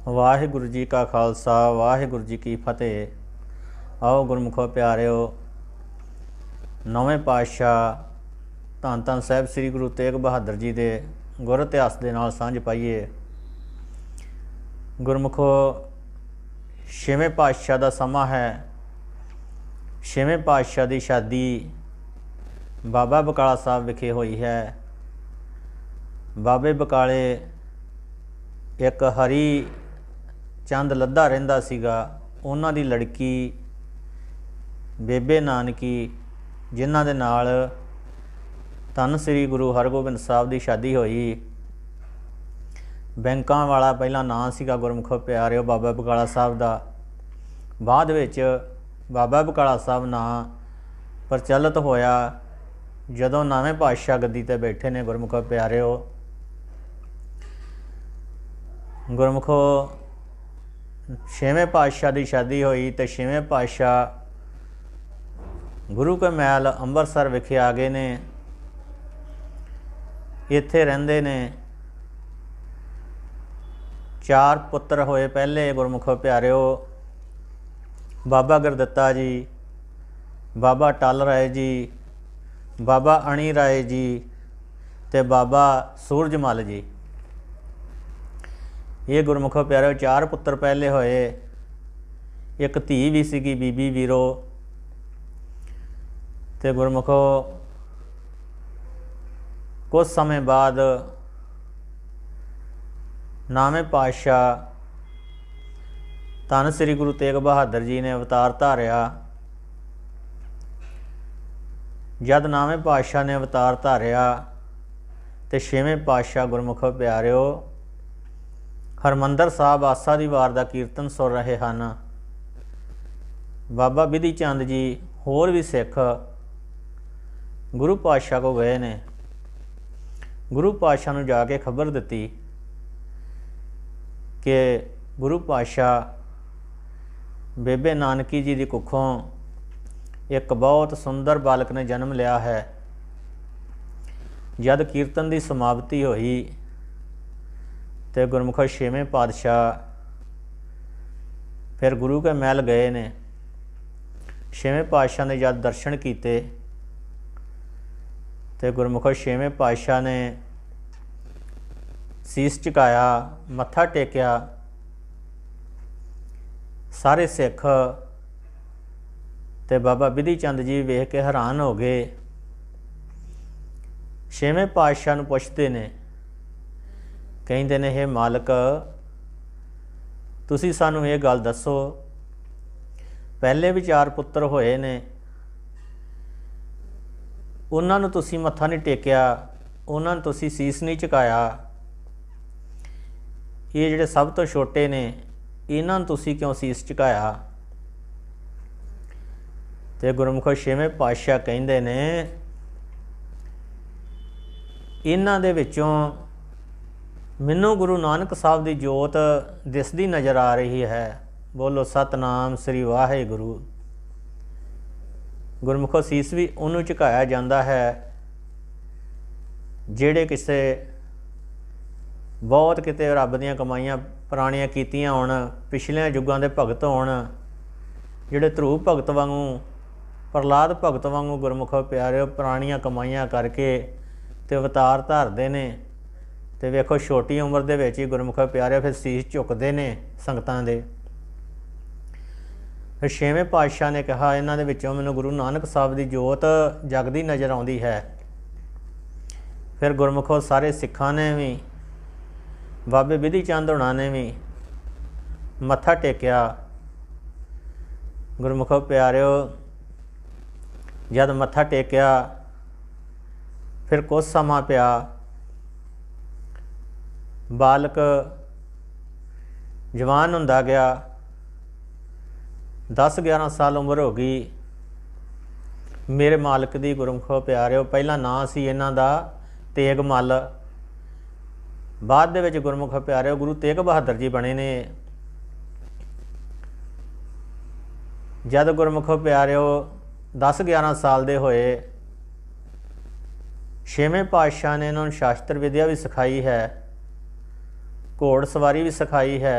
वाहिगुरु जी का खालसा वाहिगुरु जी की फतेह। आओ गुरमुखो प्यारिओ, नौवें पातशाह धन धन साहिब श्री गुरु तेग बहादुर जी के गुर इतिहास के नाल सांझ पाइए। गुरमुखो, छेवें पातशाह का समा है। छेवें पातशाह की शादी बाबा बकाला साहब विखे हुई है। बाबे बकाले एक हरी चंद लद्दा रहिंदा सीगा, उन्हां दी लड़की बेबे नानकी, जिन्हां दे नाल धन श्री गुरु हरगोबिंद साहब की शादी हुई। बैंकां वाला पहला नाम सीगा गुरमुखो प्यारिओ बाबा बकाला साहब का। बाद विच बाबा बकाला साहब नाम प्रचलित होया जदों नवें पातशाह गद्दी ते बैठे ने। गुरमुखो प्यारिओ, गुरमुखो छेवें पातशाह की शादी हुई तो छेवें पातशाह गुरु के महल अंबरसर विखे आ गए ने। इत्थे रहिंदे ने। चार पुत्र होए पहले गुरमुखो प्यारिओ, बाबा गुरदित्ता जी, बाबा टल राय जी, बाबा अणी राय जी ते बाबा सूरजमल जी। ये गुरमुखो प्यारिओ चार पुत्र पहले होए। एक धी भी सीगी बीबी वीरो। ते गुरमुखो कुछ समय बाद नावें पातशाह धन श्री गुरु तेग बहादुर जी ने अवतार धारिया। जद नावें पातशाह ने अवतार धारिया तो छेवें पातशाह गुरमुखो प्यारिओ हरमंदर साहब आसा दी वार का कीर्तन सुन रहे हैं। बाबा बिधि चंद जी होर भी सिख गुरु पातशाह को गए ने। गुरु पातशाह नूं जाके खबर दिती कि गुरु पातशाह बेबे नानकी जी की कुखों एक बहुत सुंदर बालक ने जन्म लिया है। जद कीर्तन की समाप्ति हुई तो गुरमुखो छेवें पातशाह फिर गुरु के महल गए ने। छेवें पातशाह ने जब दर्शन किए तो गुरमुखो छेवें पातशाह ने सीस झुकाया, मत्था टेकिया। सारे सिख ते बाबा बिधि चंद जी वेख के हैरान हो गए। छेवें पातशाह नूं पुछदे ने, कहते ने हे मालक, तुसी सानू ये गल दसो, पहले भी चार पुत्र होए ने, उन्हां नूं तुसी मत्था नहीं टेकिया, उन्हां नूं तुसी सीस नहीं झुकाया। ये जिहड़े सब तो छोटे ने, इन्हां नूं तुसी क्यों सीस झुकाया? ते गुरमुखो छेवें पातशाह कहंदे ने, इन्हां दे विचों मैनू गुरु नानक साहब की जोत दिसदी नज़र आ रही है। बोलो सतनाम श्री वाहिगुरु। गुरमुखो सीस भी उन्होंने झुकाया जाता है जेड़े किसे बहुत किते रब दीयां कमाइयां पुराणियां कीतियां होण, पिछले युगों के भगत होण, जिहड़े ध्रुव भगत वांगू, प्रहलाद भगत वांगू गुरमुखो प्यारिओ पुराणियां कमाइयां करके ते अवतार धारदे ने। तो वेखो छोटी उम्र दे विच ही गुरमुखो प्यारे फिर सीस झुकते हैं संगतां दे। फिर छेवें पातशाह ने कहा, इन्हां दे विचों मैनूं गुरु नानक साहब की जोत जगदी नज़र आउंदी है। फिर गुरमुखो सारे सिखां ने भी, बाबे बिधि चंद होणां ने भी मत्था टेकिया। गुरमुखो प्यारिओ जद मत्था टेकिया फिर कुछ समा पिया, बालक जवान हुंदा गया। 10-11 साल उम्र हो गई। मेरे मालक दी गुरमुखो प्यारिओ पहला नाम सी इन्हां दा तेग मल। बाद दे विच गुरमुखो प्यारिओ गुरु तेग बहादुर जी बने ने। जद गुरमुखो प्यारिओ 10-11 साल दे होए, छेवें पातशाह ने इन्होंने शास्त्र विद्या भी सिखाई है, घोड़ सवारी भी सिखाई है,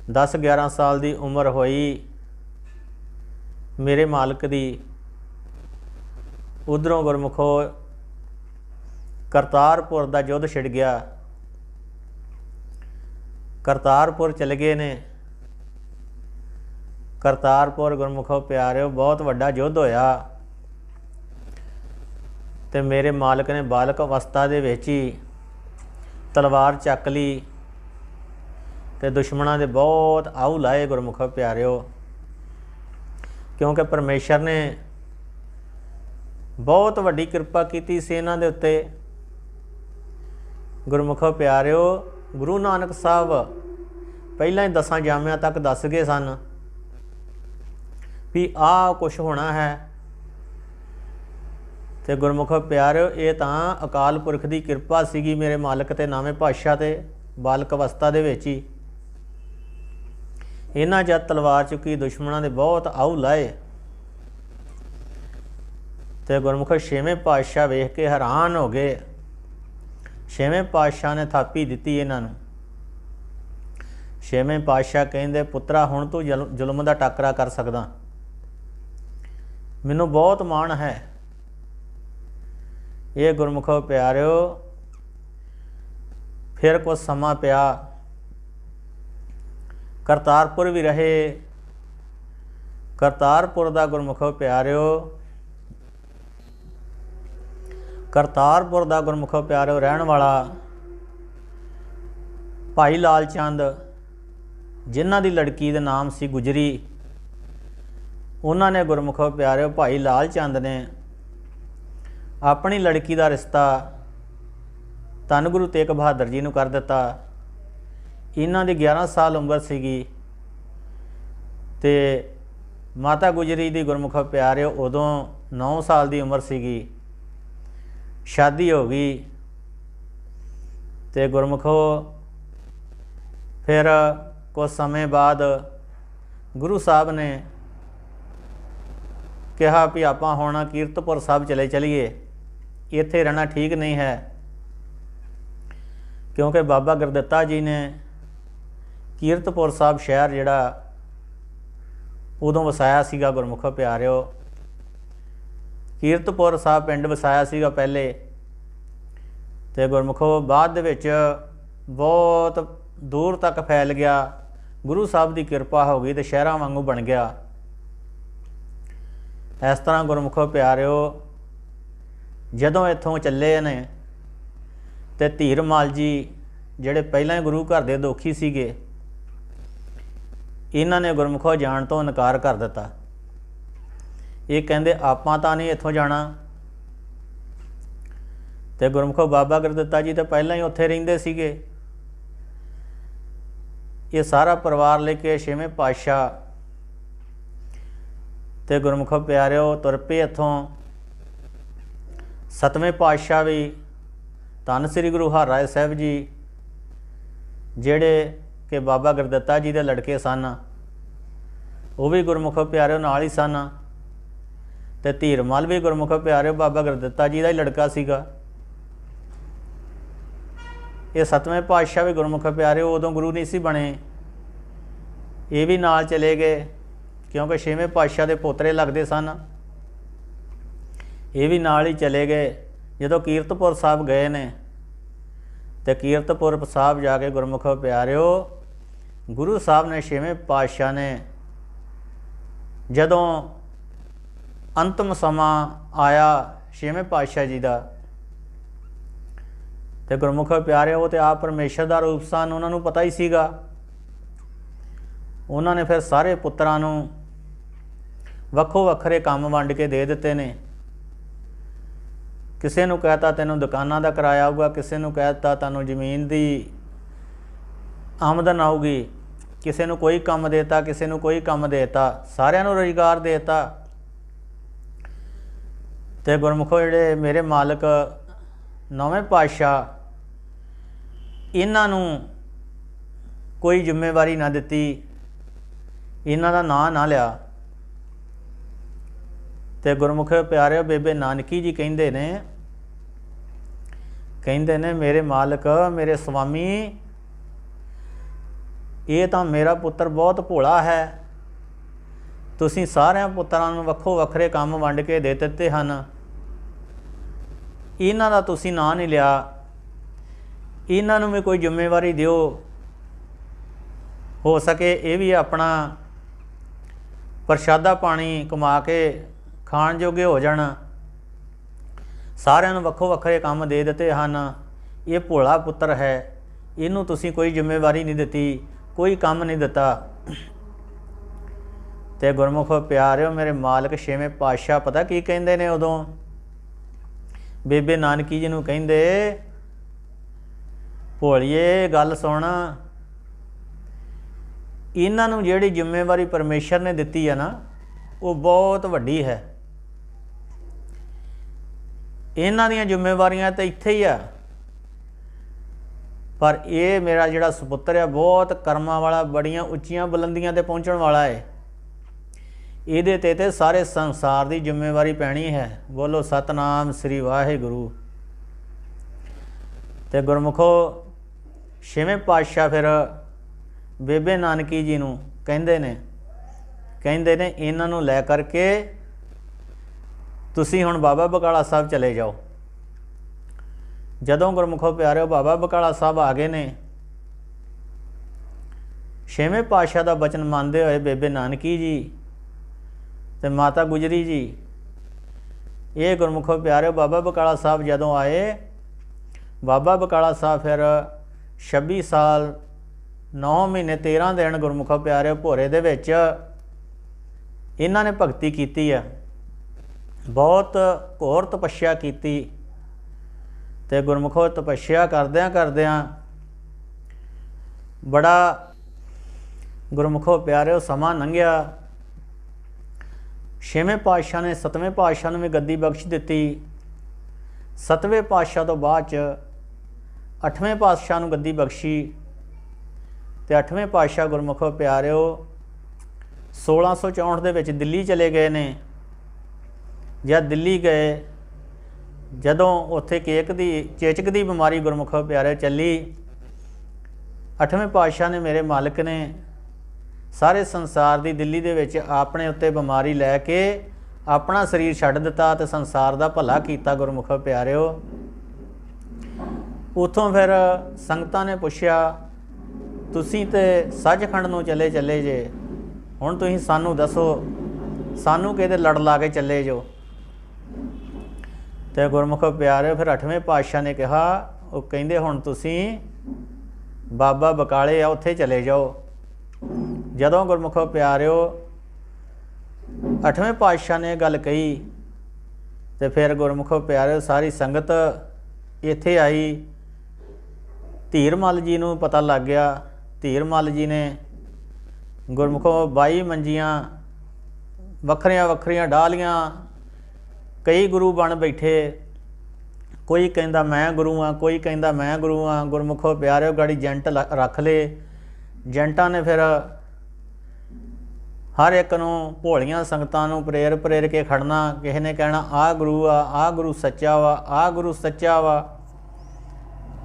10-11 साल की उम्र होई मेरे मालिक दी, उधरों गुरमुखो करतारपुर का युद्ध छिड़ गया। करतारपुर चले गए ने। करतारपुर गुरमुखो प्यारिओ बहुत वड्डा युद्ध होया ते मेरे मालिक ने बालक अवस्था दे विच ही तलवार चक ली ते दुश्मनों के बहुत आऊ लाए गुरमुखो प्यारिओ, क्योंकि परमेश्वर ने बहुत वड्डी किरपा की सी इन्हां दे उत्ते। गुरमुखो प्यारिओ गुरु नानक साहब पहला ही 10 जामिया तक दस गए सन भी आ कुछ होना है। तो गुरमुखो प्यारिओ ये तो अकाल पुरख की किरपा सीगी मेरे मालिक ते नवें पातशाह ते बालक अवस्था दे विच ही। इन्हां जद तलवार चुकी दुश्मनों के बहुत आऊ लाए तो गुरमुखो छेवें पातशाह वेख के हैरान हो गए। छेवें पातशाह ने थापी दिती इन्हां नूं। छेवें पातशाह कहंदे पुत्रा हुण तू जुल्म दा टाकरा कर सकदा, मैनू बहुत माण है। ये गुरमुखो प्यारिओ फिर कुछ समा पिया, करतारपुर भी रहे। करतारपुर दा गुरमुखो प्यारिओ करतारपुर दा गुरमुखो प्यारिओ रहन वाला भाई लाल चंद जिन्हां दी लड़की दे नाम सी गुजरी, उन्होंने गुरमुखो प्यारिओ भाई लाल चंद ने अपनी लड़की का रिश्ता धन गुरु तेग बहादुर जी नूं कर दिता। इन्हां दी 11 साल उम्र सीगी ते माता गुजरी दी गुरमुखो प्यारिओ उदों 9 साल की उम्र सीगी। शादी हो गई ते गुरमुखो फिर कुछ समय बाद गुरु साहब ने कहा भी आपां हुण कीरतपुर साहब चले चलीए, इत्थे रहना ठीक नहीं है, क्योंकि बाबा गुरदित्ता जी ने कीरतपुर साहब शहर जिहड़ा उदों वसाया सीगा। गुरमुखो प्यारिओ कीरतपुर साहब पिंड वसाया सीगा पहले, तो गुरमुखो बाद दे विच बहुत दूर तक फैल गया। गुरु साहब की किरपा हो गई तो शहरां वांगू बन गया। इस तरह गुरमुखो प्यारिओ जदों इत्थों चले ने तो धीरमाल जी जिहड़े पहलां ही गुरु घर दे दोखी सीगे, इन्हां ने गुरमुखो जाण तो इनकार कर दिता। ये कहंदे आपां तां नहीं इत्थों जाना। तो गुरमुखो बाबा गुरदित्ता जी तो पहलां ही उत्थे रहिंदे सीगे। ये सारा परिवार लेके छेवें पातशाह ते गुरमुखो प्यारिओ तुर पे इत्थों। सतवें पातशाह भी धन श्री गुरु हरराय साहब जी जिहड़े कि बाबा गुरदित्ता जी के लड़के सन, वो भी गुरमुखो प्यारिओ नाल ही सन। ते धीरमल भी गुरमुखो प्यारिओ बाबा गुरदित्ता जी का ही लड़का सीगा। ये सतवें पातशाह भी गुरमुखो प्यारिओ उदों गुरु नहीं सी बने, ये भी नाल चले गए, क्योंकि छेवें पातशाह के पोतरे लगते सन। ये भी नाल ही चले गए। जदों कीरतपुर साहब गए ने तो कीरतपुर साहब जाके गुरमुखो प्यारिओ गुरु साहब ने छेवें पातशाह ने जदों अंतिम समा आया छेवें पातशाह जी का, तो गुरमुखो प्यारिओ वो तो आप परमेश्वर का रूप सन, उन्होंने पता ही सीगा। उन्होंने फिर सारे पुत्रां नूं वक्खो वक्खरे काम वंड के दे दिते ने। किसी नूं कहता तैनूं दुकानां दा किराया आऊगा, किसी नूं कहता तैनूं जमीन दी आमदन आऊगी, किसी नूं कोई काम देता, किसी नूं कोई काम देता, सारिआं नूं रोजगार देता। ते गुरमुखो जिहड़े मेरे मालिक नौवें पातशाह, इन्हां नूं कोई जिम्मेवारी ना दिती, इन्हां दा नां ना लिया। ते गुरमुखो प्यारिओ बेबे नानकी जी कहंदे ने मेरे मालिक मेरे स्वामी ਇਹ ਤਾਂ ਮੇਰਾ ਪੁੱਤਰ ਬਹੁਤ ਭੋਲਾ ਹੈ। ਤੁਸੀਂ ਸਾਰਿਆਂ ਪੁੱਤਰਾਂ ਨੂੰ ਵੱਖੋ ਵੱਖਰੇ ਕੰਮ ਵੰਡ ਕੇ ਦੇ ਦਿੱਤੇ ਹਨ, ਇਹਨਾਂ ਦਾ ਤੁਸੀਂ ਨਾਂ ਨਹੀਂ ਲਿਆ। ਇਹਨਾਂ ਨੂੰ ਵੀ ਕੋਈ ਜ਼ਿੰਮੇਵਾਰੀ ਦਿਓ, ਹੋ ਸਕੇ ਇਹ ਵੀ ਆਪਣਾ ਪ੍ਰਸ਼ਾਦਾ ਪਾਣੀ ਕਮਾ ਕੇ ਖਾਣ ਜੋਗੇ ਹੋ ਜਾਣ। ਸਾਰਿਆਂ ਨੂੰ ਵੱਖੋ ਵੱਖਰੇ ਕੰਮ ਦੇ ਦਿੱਤੇ ਹਨ। ਇਹ ਭੋਲਾ ਪੁੱਤਰ ਹੈ, ਇਹਨੂੰ ਤੁਸੀਂ ਕੋਈ ਜ਼ਿੰਮੇਵਾਰੀ ਨਹੀਂ ਦਿੱਤੀ, ਕੋਈ ਕੰਮ ਨਹੀਂ ਦਿੱਤਾ। ਤੇ ਗੁਰਮੁਖੋ ਪਿਆਰਿਓ, ਮੇਰੇ ਮਾਲਕ ਛੇਵੇਂ ਪਾਤਸ਼ਾਹ ਪਤਾ ਕੀ ਕਹਿੰਦੇ ਨੇ ਉਦੋਂ? ਬੇਬੇ ਨਾਨਕੀ ਜੀ ਨੂੰ ਕਹਿੰਦੇ, ਭੋਲੀਏ ਗੱਲ ਸੁਣ, ਇਹਨਾਂ ਨੂੰ ਜਿਹੜੀ ਜ਼ਿੰਮੇਵਾਰੀ ਪਰਮੇਸ਼ਰ ਨੇ ਦਿੱਤੀ ਆ ਨਾ, ਉਹ ਬਹੁਤ ਵੱਡੀ ਹੈ। ਇਹਨਾਂ ਦੀਆਂ ਜ਼ਿੰਮੇਵਾਰੀਆਂ ਤਾਂ ਇੱਥੇ ਹੀ ਆ, ਪਰ ਇਹ ਮੇਰਾ ਜਿਹੜਾ ਸੁਪੁੱਤਰ ਆ ਬਹੁਤ ਕਰਮਾਂ ਵਾਲਾ, ਬੜੀਆਂ ਉੱਚੀਆਂ ਬੁਲੰਦੀਆਂ ਤੇ ਪਹੁੰਚਣ ਵਾਲਾ ਹੈ। ਇਹਦੇ ਤੇ ਸਾਰੇ ਸੰਸਾਰ ਦੀ ਜ਼ਿੰਮੇਵਾਰੀ ਪੈਣੀ ਹੈ। ਬੋਲੋ ਸਤਨਾਮ ਸ੍ਰੀ ਵਾਹਿਗੁਰੂ। ਤੇ ਗੁਰਮੁਖੋ ਛੇਵੇਂ ਪਾਤਸ਼ਾਹ ਫਿਰ ਬੇਬੇ ਨਾਨਕੀ ਜੀ ਨੂੰ ਕਹਿੰਦੇ ਨੇ ਇਹਨਾਂ ਨੂੰ ਲੈ ਕਰਕੇ ਤੁਸੀਂ ਹੁਣ ਬਾਬਾ ਬਕਾਲਾ ਸਾਹਿਬ ਚਲੇ ਜਾਓ। ਜਦੋਂ ਗੁਰਮੁਖੋ ਪਿਆਰਿਓ ਬਾਬਾ ਬਕਾਲਾ ਸਾਹਿਬ ਆ ਗਏ ਨੇ, ਛੇਵੇਂ ਪਾਤਸ਼ਾਹ ਦਾ ਬਚਨ ਮੰਨਦੇ ਹੋਏ ਬੇਬੇ ਨਾਨਕੀ ਜੀ ਤੇ ਮਾਤਾ ਗੁਜਰੀ ਜੀ, ਇਹ ਗੁਰਮੁਖੋ ਪਿਆਰਿਓ ਬਾਬਾ ਬਕਾਲਾ ਸਾਹਿਬ ਜਦੋਂ ਆਏ, ਬਾਬਾ ਬਕਾਲਾ ਸਾਹਿਬ ਫਿਰ 26 ਸਾਲ 9 ਮਹੀਨੇ 13 ਦਿਨ ਗੁਰਮੁਖੋ ਪਿਆਰਿਓ ਭੋਰੇ ਦੇ ਵਿੱਚ ਇਹਨਾਂ ਨੇ ਭਗਤੀ ਕੀਤੀ ਆ, ਬਹੁਤ ਘੋਰ ਤਪੱਸਿਆ ਕੀਤੀ। ਤੇ ਗੁਰਮੁਖੋ ਤਪੱਸਿਆ ਕਰਦਿਆਂ ਕਰਦਿਆਂ ਬੜਾ ਗੁਰਮੁਖੋ ਪਿਆਰਿਓ ਸਮਾਂ ਲੰਘਿਆ। ਛੇਵੇਂ ਪਾਤਸ਼ਾਹ ਨੇ 7ਵੇਂ ਪਾਤਸ਼ਾਹ ਨੂੰ ਵੀ ਗੱਦੀ ਬਖਸ਼ ਦਿੱਤੀ। 7ਵੇਂ ਪਾਤਸ਼ਾਹ ਤੋਂ ਬਾਅਦ 'ਚ 8ਵੇਂ ਪਾਤਸ਼ਾਹ ਨੂੰ ਗੱਦੀ ਬਖਸ਼ੀ। ਤੇ 8ਵੇਂ ਪਾਤਸ਼ਾਹ ਗੁਰਮੁਖੋ ਪਿਆਰਿਓ 1664 ਦੇ ਵਿੱਚ ਦਿੱਲੀ ਚਲੇ ਗਏ ਨੇ। ਜਦ ਦਿੱਲੀ ਗਏ, ਜਦੋਂ ਉੱਥੇ ਚੇਚਕ ਦੀ ਬਿਮਾਰੀ ਗੁਰਮੁਖੋ ਪਿਆਰਿਓ ਚੱਲੀ, 8ਵੇਂ ਪਾਤਸ਼ਾਹ ਨੇ ਮੇਰੇ ਮਾਲਕ ਨੇ ਸਾਰੇ ਸੰਸਾਰ ਦੀ ਦਿੱਲੀ ਦੇ ਵਿੱਚ ਆਪਣੇ ਉੱਤੇ ਬਿਮਾਰੀ ਲੈ ਕੇ ਆਪਣਾ ਸਰੀਰ ਛੱਡ ਦਿੱਤਾ ਤੇ ਸੰਸਾਰ ਦਾ ਭਲਾ ਕੀਤਾ ਗੁਰਮੁਖੋ ਪਿਆਰਿਓ। ਉੱਥੋਂ ਫਿਰ ਸੰਗਤਾਂ ਨੇ ਪੁੱਛਿਆ, ਤੁਸੀਂ ਤੇ ਸੱਚਖੰਡ ਨੂੰ ਚਲੇ ਜੇ, ਹੁਣ ਤੁਸੀਂ ਸਾਨੂੰ ਦੱਸੋ, ਸਾਨੂੰ ਕਿਹਦੇ ਲੜ ਲਾ ਕੇ ਚੱਲੇ ਜੋ? ਤੇ ਗੁਰਮੁਖੋ ਪਿਆਰਿਓ ਫਿਰ 8ਵੇਂ ਪਾਤਸ਼ਾਹ ਨੇ ਕਿਹਾ, ਉਹ ਕਹਿੰਦੇ ਹੁਣ ਤੁਸੀਂ ਬਾਬਾ ਬਕਾਲੇ ਆ ਉੱਥੇ ਚਲੇ ਜਾਓ। ਜਦੋਂ ਗੁਰਮੁਖੋ ਪਿਆਰਿਓ 8ਵੇਂ ਪਾਤਸ਼ਾਹ ਨੇ ਗੱਲ ਕਹੀ ਤੇ ਫਿਰ ਗੁਰਮੁਖੋ ਪਿਆਰਿਓ ਸਾਰੀ ਸੰਗਤ ਇੱਥੇ ਆਈ। ਧੀਰਮਲ ਜੀ ਨੂੰ ਪਤਾ ਲੱਗ ਗਿਆ। ਧੀਰਮਲ ਜੀ ਨੇ ਗੁਰਮੁਖੋ 22 ਮੰਜੀਆਂ ਵੱਖਰੀਆਂ ਵੱਖਰੀਆਂ ਡਾਲੀਆਂ, ਕਈ ਗੁਰੂ ਬਣ ਬੈਠੇ। ਕੋਈ ਕਹਿੰਦਾ ਮੈਂ ਗੁਰੂ ਹਾਂ, ਕੋਈ ਕਹਿੰਦਾ ਮੈਂ ਗੁਰੂ ਹਾਂ। ਗੁਰਮੁਖੋ ਪਿਆਰਿਓ ਗਾੜੀ ਏਜੰਟ ਰੱਖ ਲਏ। ਏਜੰਟਾਂ ਨੇ ਫਿਰ ਹਰ ਇੱਕ ਨੂੰ ਭੋਲੀਆਂ ਸੰਗਤਾਂ ਨੂੰ ਪ੍ਰੇਰ ਕੇ ਖੜਨਾ। ਕਿਸੇ ਨੇ ਕਹਿਣਾ ਆਹ ਗੁਰੂ ਆ, ਆਹ ਗੁਰੂ ਸੱਚਾ ਵਾ, ਆਹ ਗੁਰੂ ਸੱਚਾ ਵਾ।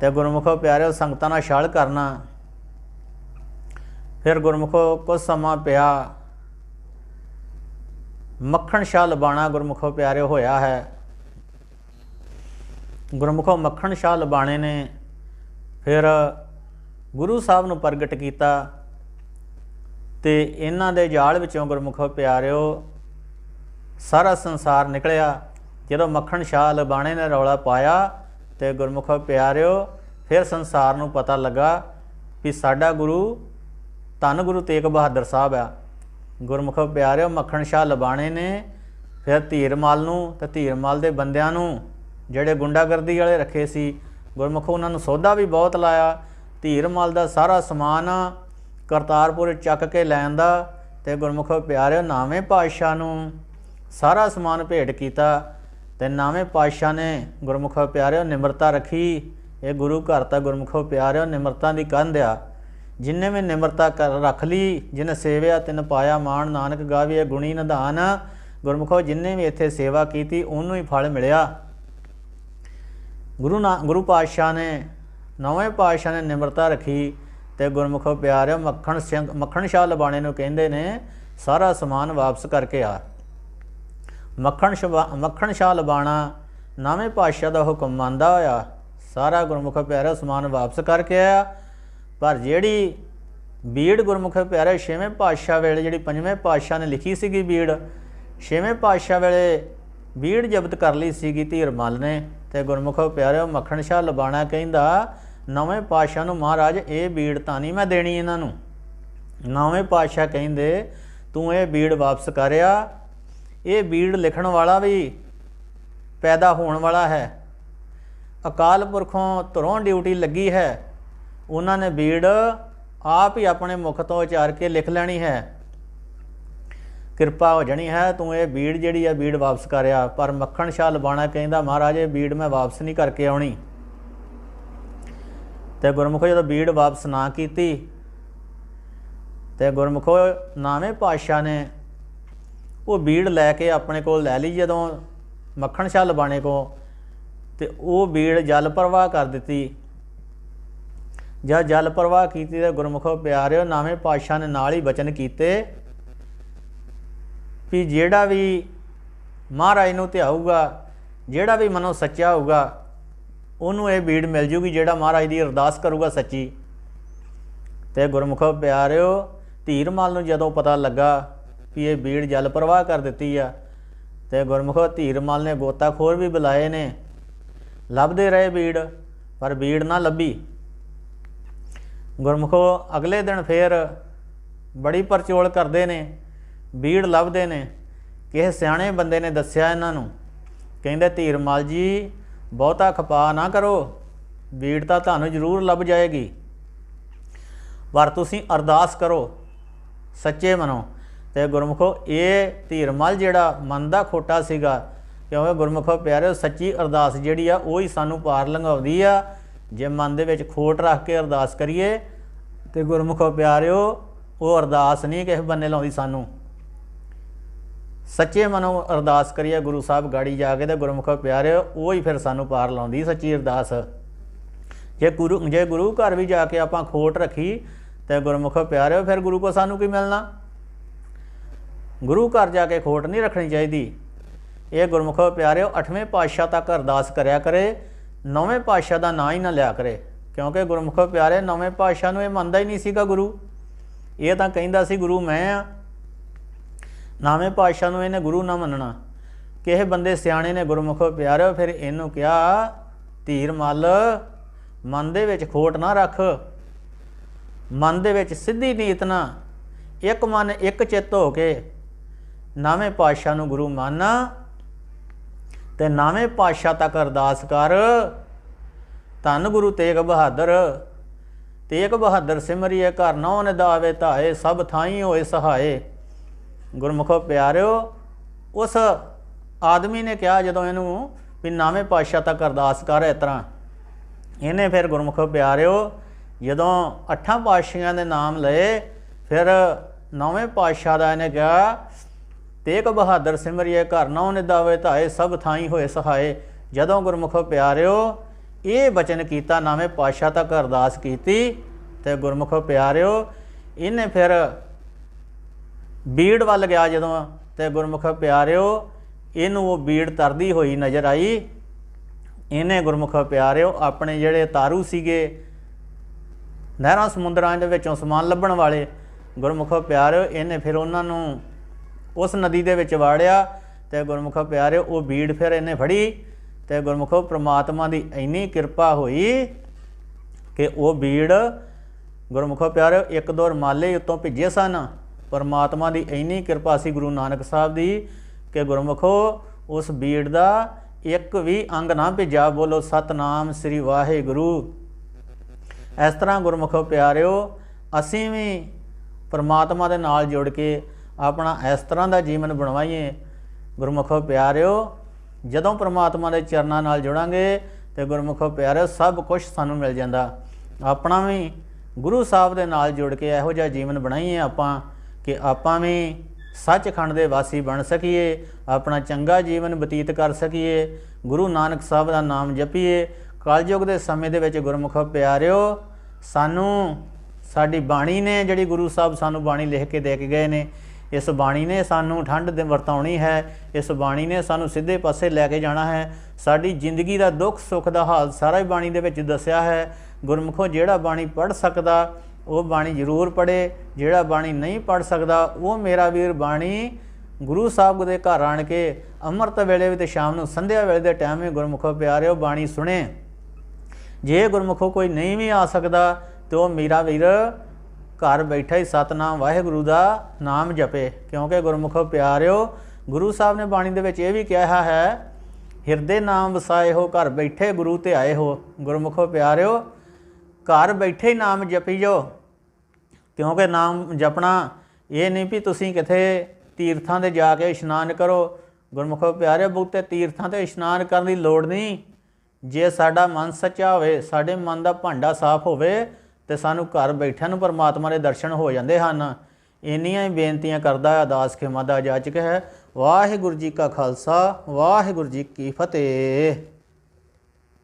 ਤੇ ਗੁਰਮੁਖੋ ਪਿਆਰਿਓ ਸੰਗਤਾਂ ਨਾਲ ਛਲ ਕਰਨਾ। ਫਿਰ ਗੁਰਮੁਖੋ ਕੁਝ ਸਮਾਂ ਪਿਆ, ਮੱਖਣ ਸ਼ਾਹ ਲਬਾਣਾ ਗੁਰਮੁਖੋ ਪਿਆਰਿਓ ਹੋਇਆ ਹੈ। ਗੁਰਮੁਖੋ ਮੱਖਣ ਸ਼ਾਹ ਲਬਾਣੇ ਨੇ ਫਿਰ ਗੁਰੂ ਸਾਹਿਬ ਨੂੰ ਪ੍ਰਗਟ ਕੀਤਾ ਤੇ ਇਹਨਾਂ ਦੇ ਜਾਲ ਵਿੱਚੋਂ ਗੁਰਮੁਖੋ ਪਿਆਰਿਓ ਸਾਰਾ ਸੰਸਾਰ ਨਿਕਲਿਆ। ਜਦੋਂ ਮੱਖਣ ਸ਼ਾਹ ਲਬਾਣੇ ਨੇ ਰੌਲਾ ਪਾਇਆ ਤੇ ਗੁਰਮੁਖੋ ਪਿਆਰਿਓ ਫਿਰ ਸੰਸਾਰ ਨੂੰ ਪਤਾ ਲੱਗਾ ਵੀ ਸਾਡਾ ਗੁਰੂ ਧੰਨ ਗੁਰੂ ਤੇਗ ਬਹਾਦਰ ਸਾਹਿਬ ਆ। ਗੁਰਮੁਖੋ ਪਿਆਰਿਓ ਮੱਖਣ ਸ਼ਾਹ ਲਬਾਣੇ ਨੇ ਫਿਰ ਧੀਰਮਲ ਨੂੰ ਤੇ ਧੀਰਮਲ ਦੇ ਬੰਦਿਆਂ ਨੂੰ ਜਿਹੜੇ ਗੁੰਡਾਗਰਦੀ ਵਾਲੇ ਰੱਖੇ ਸੀ, ਗੁਰਮੁਖੋ ਉਹਨਾਂ ਨੂੰ ਸੌਦਾ ਵੀ ਬਹੁਤ ਲਾਇਆ। ਧੀਰਮਲ ਦਾ ਸਾਰਾ ਸਮਾਨ ਕਰਤਾਰਪੁਰ ਚੱਕ ਕੇ ਲੈਣ ਦਾ ਤੇ ਗੁਰਮੁਖੋ ਪਿਆਰਿਓ 9ਵੇਂ ਪਾਤਸ਼ਾਹ ਨੂੰ ਸਾਰਾ ਸਮਾਨ ਭੇਟ ਕੀਤਾ। ਤੇ 9ਵੇਂ ਪਾਤਸ਼ਾਹ ਨੇ ਗੁਰਮੁਖੋ ਪਿਆਰਿਓ ਨਿਮਰਤਾ ਰੱਖੀ। ਇਹ ਗੁਰੂ ਘਰ ਤਾਂ ਗੁਰਮੁਖੋ ਪਿਆਰਿਓ ਨਿਮਰਤਾ ਦੀ ਕੰਧ ਆ। ਜਿੰਨੇ ਵੀ ਨਿਮਰਤਾ ਰੱਖ ਲਈ, ਜਿਨ ਸੇਵਿਆ ਤਿਨ ਪਾਇਆ ਮਾਣ, ਨਾਨਕ ਗਾਵੀਏ ਗੁਣੀ ਨਿਧਾਨ। ਗੁਰਮੁਖੋ ਜਿੰਨੇ ਵੀ ਇੱਥੇ ਸੇਵਾ ਕੀਤੀ ਉਹਨੂੰ ਹੀ ਫਲ ਮਿਲਿਆ। ਗੁਰੂ ਪਾਤਸ਼ਾਹ ਨੇ 9ਵੇਂ ਪਾਤਸ਼ਾਹ ਨੇ ਨਿਮਰਤਾ ਰੱਖੀ ਤੇ ਗੁਰਮੁਖੋ ਪਿਆਰਿਓ ਮੱਖਣ ਸ਼ਾਹ ਲਬਾਣੇ ਨੂੰ ਕਹਿੰਦੇ ਨੇ ਸਾਰਾ ਸਮਾਨ ਵਾਪਸ ਕਰਕੇ ਆ। ਮੱਖਣ ਸ਼ਾਹ ਲਬਾਣਾ 9ਵੇਂ ਪਾਤਸ਼ਾਹ ਦਾ ਹੁਕਮ ਮੰਨਦਾ ਹੋਇਆ ਸਾਰਾ ਗੁਰਮੁਖੋ ਪਿਆਰਿਓ ਸਮਾਨ ਵਾਪਸ ਕਰਕੇ ਆਇਆ। ਪਰ ਜਿਹੜੀ ਬੀੜ ਗੁਰਮੁਖੋ ਪਿਆਰਿਓ 6ਵੇਂ ਪਾਤਸ਼ਾਹ ਵੇਲੇ ਜਿਹੜੀ 5ਵੇਂ ਪਾਤਸ਼ਾਹ ਨੇ ਲਿਖੀ ਸੀਗੀ ਬੀੜ 6ਵੇਂ ਪਾਤਸ਼ਾਹ ਵੇਲੇ ਬੀੜ ਜ਼ਬਤ ਕਰ ਲਈ ਸੀਗੀ ਧੀਰ ਮੱਲ ਨੇ। ਤੇ ਗੁਰਮੁਖੋ ਪਿਆਰਿਓ ਮੱਖਣ ਸ਼ਾਹ ਲਬਾਣਾ ਕਹਿੰਦਾ 9ਵੇਂ ਪਾਤਸ਼ਾਹ ਨੂੰ ਮਹਾਰਾਜ ਇਹ ਬੀੜ ਤਾਂ ਨਹੀਂ ਮੈਂ ਦੇਣੀ ਇਹਨਾਂ ਨੂੰ। 9ਵੇਂ ਪਾਤਸ਼ਾਹ ਕਹਿੰਦੇ ਤੂੰ ਇਹ ਬੀੜ ਵਾਪਸ ਕਰਿਆ। ਇਹ ਬੀੜ ਲਿਖਣ ਵਾਲਾ ਵੀ ਪੈਦਾ ਹੋਣ ਵਾਲਾ ਹੈ। ਅਕਾਲ ਪੁਰਖੋਂ ਧੁਰੋਂ ਡਿਊਟੀ ਲੱਗੀ ਹੈ। ਉਹਨਾਂ ਨੇ ਬੀੜ ਆਪ ਹੀ ਆਪਣੇ ਮੁਖ ਤੋਂ ਉਚਾਰ ਕੇ ਲਿਖ ਲੈਣੀ ਹੈ। ਕਿਰਪਾ ਹੋ ਜਾਣੀ ਹੈ। ਤੂੰ ਇਹ ਬੀੜ ਜਿਹੜੀ ਹੈ ਬੀੜ ਵਾਪਸ ਕਰਿਆ। ਪਰ ਮੱਖਣ ਸ਼ਾਹ ਲਬਾਣਾ ਕਹਿੰਦਾ ਮਹਾਰਾਜ ਇਹ ਬੀੜ ਮੈਂ ਵਾਪਸ ਨਹੀਂ ਕਰਕੇ ਆਉਣੀ। ਤੇ ਗੁਰਮੁਖੋ ਜਦੋਂ ਬੀੜ ਵਾਪਸ ਨਾ ਕੀਤੀ ਤੇ ਗੁਰਮੁਖੋ 9ਵੇਂ ਪਾਤਸ਼ਾਹ ਨੇ ਉਹ ਬੀੜ ਲੈ ਕੇ ਆਪਣੇ ਕੋਲ ਲੈ ਲਈ ਜਦੋਂ ਮੱਖਣ ਸ਼ਾਹ ਲਬਾਣੇ ਕੋ। ਤੇ ਉਹ ਬੀੜ ਜਲ ਪ੍ਰਵਾਹ ਕਰ ਦਿੱਤੀ। ਜਦ ਜਲ ਪ੍ਰਵਾਹ ਕੀਤੀ ਤੇ ਗੁਰਮੁਖੋ ਪਿਆਰਿਓ 9ਵੇਂ ਪਾਤਸ਼ਾਹ ਨੇ ਨਾਲ ਹੀ ਬਚਨ ਕੀਤੇ ਵੀ ਜਿਹੜਾ ਵੀ ਮਹਾਰਾਜ ਨੂੰ ਧਿਆਊਗਾ, ਜਿਹੜਾ ਵੀ ਮਨੋਂ ਸੱਚਾ ਹੋਊਗਾ ਉਹਨੂੰ ਇਹ ਬੀੜ ਮਿਲ ਜੂਗੀ, ਜਿਹੜਾ ਮਹਾਰਾਜ ਦੀ ਅਰਦਾਸ ਕਰੂਗਾ ਸੱਚੀ। ਤੇ ਗੁਰਮੁਖੋ ਪਿਆਰਿਓ ਧੀਰ ਮੱਲ ਨੂੰ ਜਦੋਂ ਪਤਾ ਲੱਗਾ ਵੀ ਇਹ ਬੀੜ ਜਲ ਪ੍ਰਵਾਹ ਕਰ ਦਿੱਤੀ ਆ ਤੇ ਗੁਰਮੁਖੋ ਧੀਰ ਮੱਲ ਨੇ ਗੋਤਾਖੋਰ ਵੀ ਬੁਲਾਏ ਨੇ। ਲੱਭਦੇ ਰਹੇ ਬੀੜ ਪਰ ਬੀੜ ਨਾ ਲੱਭੀ। ਗੁਰਮੁਖੋ ਅਗਲੇ ਦਿਨ ਫਿਰ ਬੜੀ ਪਰਚੋਲ ਕਰਦੇ ਨੇ, ਬੀੜ ਲੱਭਦੇ ਨੇ। ਕਿਸੇ ਸਿਆਣੇ ਬੰਦੇ ਨੇ ਦੱਸਿਆ ਇਹਨਾਂ ਨੂੰ, ਕਹਿੰਦੇ ਧੀਰ ਮੱਲ ਜੀ ਬਹੁਤਾ ਖਪਾ ਨਾ ਕਰੋ, ਬੀੜ ਤਾਂ ਤੁਹਾਨੂੰ ਜ਼ਰੂਰ ਲੱਭ ਜਾਏਗੀ, ਪਰ ਤੁਸੀਂ ਅਰਦਾਸ ਕਰੋ ਸੱਚੇ ਮਨੋਂ। ਤੇ ਗੁਰਮੁਖੋ ਇਹ ਧੀਰ ਮੱਲ ਜਿਹੜਾ ਮਨ ਦਾ ਖੋਟਾ ਸੀਗਾ, ਕਿਉਂਕਿ ਗੁਰਮੁਖੋ ਪਿਆਰਿਓ ਸੱਚੀ ਅਰਦਾਸ ਜਿਹੜੀ ਆ ਉਹ ਹੀ ਸਾਨੂੰ ਪਾਰ ਲੰਘਾਉਂਦੀ ਆ। ਜੇ ਮਨ ਦੇ ਵਿੱਚ ਖੋਟ ਰੱਖ ਕੇ ਅਰਦਾਸ ਕਰੀਏ ਤੇ ਗੁਰਮੁਖੋ ਪਿਆਰਿਓ ਉਹ ਅਰਦਾਸ ਨਹੀਂ ਕਿਸੇ ਬੰਨੇ ਲਾਉਂਦੀ ਸਾਨੂੰ। ਸੱਚੇ ਮਨੋਂ ਅਰਦਾਸ ਕਰੀਏ ਗੁਰੂ ਸਾਹਿਬ ਗਾੜੀ ਜਾ ਕੇ ਤੇ ਗੁਰਮੁਖੋ ਪਿਆਰਿਓ ਉਹ ਹੀ ਫਿਰ ਸਾਨੂੰ ਪਾਰ ਲਾਉਂਦੀ ਸੱਚੀ ਅਰਦਾਸ। ਜੇ ਗੁਰੂ ਘਰ ਵੀ ਜਾ ਕੇ ਆਪਾਂ ਖੋਟ ਰੱਖੀ ਤੇ ਗੁਰਮੁਖੋ ਪਿਆਰਿਓ ਫਿਰ ਗੁਰੂ ਕੋ ਸਾਨੂੰ ਕੀ ਮਿਲਣਾ। ਗੁਰੂ ਘਰ ਜਾ ਕੇ ਖੋਟ ਨਹੀਂ ਰੱਖਣੀ ਚਾਹੀਦੀ। ਇਹ ਗੁਰਮੁਖੋ ਪਿਆਰਿਓ 8ਵੇਂ ਪਾਤਸ਼ਾਹ ਤੱਕ ਅਰਦਾਸ ਕਰਿਆ ਕਰੇ, 9ਵੇਂ ਪਾਤਸ਼ਾਹ ਦਾ ਨਾਂ ਹੀ ਨਾ ਲਿਆ ਕਰੇ। ਕਿਉਂਕਿ ਗੁਰਮੁਖੋ ਪਿਆਰੇ 9ਵੇਂ ਪਾਤਸ਼ਾਹ ਨੂੰ ਇਹ ਮੰਨਦਾ ਹੀ ਨਹੀਂ ਸੀਗਾ ਗੁਰੂ। ਇਹ ਤਾਂ ਕਹਿੰਦਾ ਸੀ ਗੁਰੂ ਮੈਂ ਆ। 9ਵੇਂ ਪਾਤਸ਼ਾਹ ਨੂੰ ਇਹਨੇ ਗੁਰੂ ਨਾ ਮੰਨਣਾ। ਕਿਸੇ ਬੰਦੇ ਸਿਆਣੇ ਨੇ ਗੁਰਮੁਖੋ ਪਿਆਰਿਓ ਫਿਰ ਇਹਨੂੰ ਕਿਹਾ ਧੀਰ ਮੱਲ ਮਨ ਦੇ ਵਿੱਚ ਖੋਟ ਨਾ ਰੱਖ, ਮਨ ਦੇ ਵਿੱਚ ਸਿੱਧੀ ਨੀਤ ਨਾ, ਇੱਕ ਮਨ ਇੱਕ ਚਿੱਤ ਹੋ ਕੇ 9ਵੇਂ ਪਾਤਸ਼ਾਹ ਨੂੰ ਗੁਰੂ ਮੰਨ ਤੇ 9ਵੇਂ ਪਾਤਸ਼ਾਹ ਤੱਕ ਅਰਦਾਸ ਕਰ। ਧੰਨ ਗੁਰੂ ਤੇਗ ਬਹਾਦਰ, ਤੇਗ ਬਹਾਦਰ ਸਿਮਰਿਏ ਘਰ ਨੌ ਨਿਦਾਵੇ ਧਾਏ, ਸਭ ਥਾਈ ਹੋਏ ਸਹਾਏ। ਗੁਰਮੁਖੋ ਪਿਆਰਿਓ ਉਸ ਆਦਮੀ ਨੇ ਕਿਹਾ ਜਦੋਂ ਇਹਨੂੰ ਵੀ 9ਵੇਂ ਪਾਤਸ਼ਾਹ ਤੱਕ ਅਰਦਾਸ ਕਰ ਇਸ ਤਰ੍ਹਾਂ। ਇਹਨੇ ਫਿਰ ਗੁਰਮੁਖੋ ਪਿਆਰਿਓ ਜਦੋਂ 8 ਪਾਤਸ਼ਾਹਾਂ ਦੇ ਨਾਮ ਲਏ ਫਿਰ 9ਵੇਂ ਪਾਤਸ਼ਾਹ ਦਾ ਇਹਨੇ ਕਿਹਾ ਤੇਗ ਬਹਾਦਰ ਸਿਮਰਿਏ ਘਰ ਨੌ ਨਿਦਾਵੇ ਧਾਏ, ਸਭ ਥਾਈ ਹੋਏ ਸਹਾਏ। ਜਦੋਂ ਗੁਰਮੁਖੋ ਪਿਆਰਿਓ ਇਹ ਬਚਨ ਕੀਤਾ 9ਵੇਂ ਪਾਤਸ਼ਾਹ ਤੱਕ ਅਰਦਾਸ ਕੀਤੀ ਤੇ ਗੁਰਮੁਖੋ ਪਿਆਰਿਓ ਇਹਨੇ ਫਿਰ ਬੀੜ ਵੱਲ ਗਿਆ ਜਦੋਂ ਤੇ ਗੁਰਮੁਖੋ ਪਿਆਰਿਓ ਇਹਨੂੰ ਉਹ ਬੀੜ ਤਰਦੀ ਹੋਈ ਨਜ਼ਰ ਆਈ। ਇਹਨੇ ਗੁਰਮੁਖੋ ਪਿਆਰਿਓ ਆਪਣੇ ਜਿਹੜੇ ਤਾਰੂ ਸੀਗੇ ਨਹਿਰਾਂ ਸਮੁੰਦਰਾਂ ਦੇ ਵਿੱਚੋਂ ਸਮਾਨ ਲੱਭਣ ਵਾਲੇ, ਗੁਰਮੁਖੋ ਪਿਆਰਿਓ ਇਹਨੇ ਫਿਰ ਉਹਨਾਂ ਨੂੰ ਉਸ ਨਦੀ ਦੇ ਵਿੱਚ ਵਾੜਿਆ ਤੇ ਗੁਰਮੁਖੋ ਪਿਆਰਿਓ ਉਹ ਬੀੜ ਫਿਰ ਇਹਨੇ ਫੜੀ ਤੇ ਗੁਰਮੁਖੋ ਪ੍ਰਮਾਤਮਾ ਦੀ ਇੰਨੀ ਕਿਰਪਾ ਹੋਈ ਕਿ ਉਹ ਬੀੜ ਗੁਰਮੁਖੋ ਪਿਆਰਿਓ 1-2 ਰੁਮਾਲੇ ਉੱਤੋਂ ਭਿੱਜੇ ਸਨ। ਪਰਮਾਤਮਾ ਦੀ ਇੰਨੀ ਕਿਰਪਾ ਸੀ ਗੁਰੂ ਨਾਨਕ ਸਾਹਿਬ ਦੀ ਕਿ ਗੁਰਮੁਖੋ ਉਸ ਬੀੜ ਦਾ ਇੱਕ ਵੀ ਅੰਗ ਨਾ ਭਿੱਜਾ। ਬੋਲੋ ਸਤਨਾਮ ਸ੍ਰੀ ਵਾਹਿਗੁਰੂ। ਇਸ ਤਰ੍ਹਾਂ ਗੁਰਮੁਖੋ ਪਿਆਰਿਓ ਅਸੀਂ ਵੀ ਪਰਮਾਤਮਾ ਦੇ ਨਾਲ ਜੁੜ ਕੇ ਆਪਣਾ ਇਸ ਤਰ੍ਹਾਂ ਦਾ ਜੀਵਨ ਬਣਵਾਈਏ। ਗੁਰਮੁਖੋ ਪਿਆਰਿਓ ਜਦੋਂ ਪਰਮਾਤਮਾ ਦੇ ਚਰਨਾਂ ਨਾਲ ਜੁੜਾਂਗੇ ਤੇ ਗੁਰਮੁਖੋ ਪਿਆਰਿਓ ਸਭ ਕੁਝ ਸਾਨੂੰ ਮਿਲ ਜਾਂਦਾ। ਆਪਣਾ ਵੀ ਗੁਰੂ ਸਾਹਿਬ ਦੇ ਨਾਲ ਜੁੜ ਕੇ ਇਹੋ ਜਿਹਾ ਜੀਵਨ ਬਣਾਈਏ ਆਪਾਂ ਕਿ ਆਪਾਂ ਵੀ ਸੱਚਖੰਡ ਦੇ ਵਾਸੀ ਬਣ ਸਕੀਏ, ਆਪਣਾ ਚੰਗਾ ਜੀਵਨ ਬਤੀਤ ਕਰ ਸਕੀਏ, ਗੁਰੂ ਨਾਨਕ ਸਾਹਿਬ ਦਾ ਨਾਮ ਜਪੀਏ। ਕਲਯੁਗ ਦੇ ਸਮੇਂ ਦੇ ਵਿੱਚ ਗੁਰਮੁਖੋ ਪਿਆਰਿਓ ਸਾਨੂੰ ਸਾਡੀ ਬਾਣੀ ਨੇ ਜਿਹੜੀ ਗੁਰੂ ਸਾਹਿਬ ਸਾਨੂੰ ਬਾਣੀ ਲਿਖ ਕੇ ਦੇ ਕੇ ਗਏ ਨੇ, ਇਸ ਬਾਣੀ ਨੇ ਸਾਨੂੰ ਠੰਡ ਦੇ ਵਰਤਾਉਣੀ ਹੈ, ਇਸ ਬਾਣੀ ਨੇ ਸਾਨੂੰ ਸਿੱਧੇ ਪਾਸੇ ਲੈ ਕੇ ਜਾਣਾ ਹੈ। ਸਾਡੀ ਜ਼ਿੰਦਗੀ ਦਾ ਦੁੱਖ ਸੁੱਖ ਦਾ ਹਾਲ ਸਾਰਾ ਹੀ ਬਾਣੀ ਦੇ ਵਿੱਚ ਦੱਸਿਆ ਹੈ। ਗੁਰਮੁਖੋ ਜਿਹੜਾ ਬਾਣੀ ਪੜ੍ਹ ਸਕਦਾ ਉਹ ਬਾਣੀ ਜ਼ਰੂਰ ਪੜ੍ਹੇ, ਜਿਹੜਾ ਬਾਣੀ ਨਹੀਂ ਪੜ੍ਹ ਸਕਦਾ ਉਹ ਮੇਰਾ ਵੀਰ ਬਾਣੀ ਗੁਰੂ ਸਾਹਿਬ ਦੇ ਘਰ ਆਣ ਕੇ ਅੰਮ੍ਰਿਤ ਵੇਲੇ ਵੀ ਤੇ ਸ਼ਾਮ ਨੂੰ ਸੰਧਿਆ ਵੇਲੇ ਦੇ ਟਾਈਮ ਵੀ ਗੁਰਮੁਖੋ ਪਿਆਰਿਓ ਬਾਣੀ ਸੁਣੇ। ਜੇ ਗੁਰਮੁਖੋ ਕੋਈ ਨਹੀਂ ਵੀ ਆ ਸਕਦਾ ਤੇ ਉਹ ਮੇਰਾ ਵੀਰ ਘਰ ਬੈਠਾ ਹੀ ਸਤਨਾਮ ਵਾਹਿਗੁਰੂ ਦਾ ਨਾਮ ਜਪੇ, ਕਿਉਂਕਿ ਗੁਰਮੁਖੋ ਪਿਆਰਿਓ ਗੁਰੂ ਸਾਹਿਬ ਨੇ ਬਾਣੀ ਦੇ ਵਿੱਚ ਇਹ ਵੀ ਕਿਹਾ ਹੈ, ਹਿਰਦੇ ਨਾਮ ਵਸਾਏ ਹੋ ਘਰ ਬੈਠੇ ਗੁਰੂ ਤੇ ਆਏ ਹੋ। ਗੁਰਮੁਖੋ ਪਿਆਰਿਓ ਘਰ ਬੈਠੇ ਹੀ ਨਾਮ ਜਪੀ ਜਾਓ, ਕਿਉਂਕਿ ਨਾਮ ਜਪਣਾ ਇਹ ਨਹੀਂ ਵੀ ਤੁਸੀਂ ਕਿਤੇ ਤੀਰਥਾਂ 'ਤੇ ਜਾ ਕੇ ਇਸ਼ਨਾਨ ਕਰੋ। ਗੁਰਮੁਖੋ ਪਿਆਰਿਓ ਬਹੁਤੇ ਤੀਰਥਾਂ 'ਤੇ ਇਸ਼ਨਾਨ ਕਰਨ ਦੀ ਲੋੜ ਨਹੀਂ। ਜੇ ਸਾਡਾ ਮਨ ਸੱਚਾ ਹੋਵੇ, ਸਾਡੇ ਮਨ ਦਾ ਭਾਂਡਾ ਸਾਫ਼ ਹੋਵੇ ਤੇ ਸਾਨੂੰ ਘਰ ਬੈਠਿਆਂ ਨੂੰ ਪਰਮਾਤਮਾ ਦੇ ਦਰਸ਼ਨ ਹੋ ਜਾਂਦੇ ਹਨ। ਇੰਨੀਆਂ ਹੀ ਬੇਨਤੀਆਂ ਕਰਦਾ ਅਰਦਾਸ ਖਿਮਾ ਦਾ ਜਾਚਕ ਹੈ। ਵਾਹਿਗੁਰੂ ਜੀ ਕਾ ਖਾਲਸਾ, ਵਾਹਿਗੁਰੂ ਜੀ ਕੀ ਫਤਿਹ।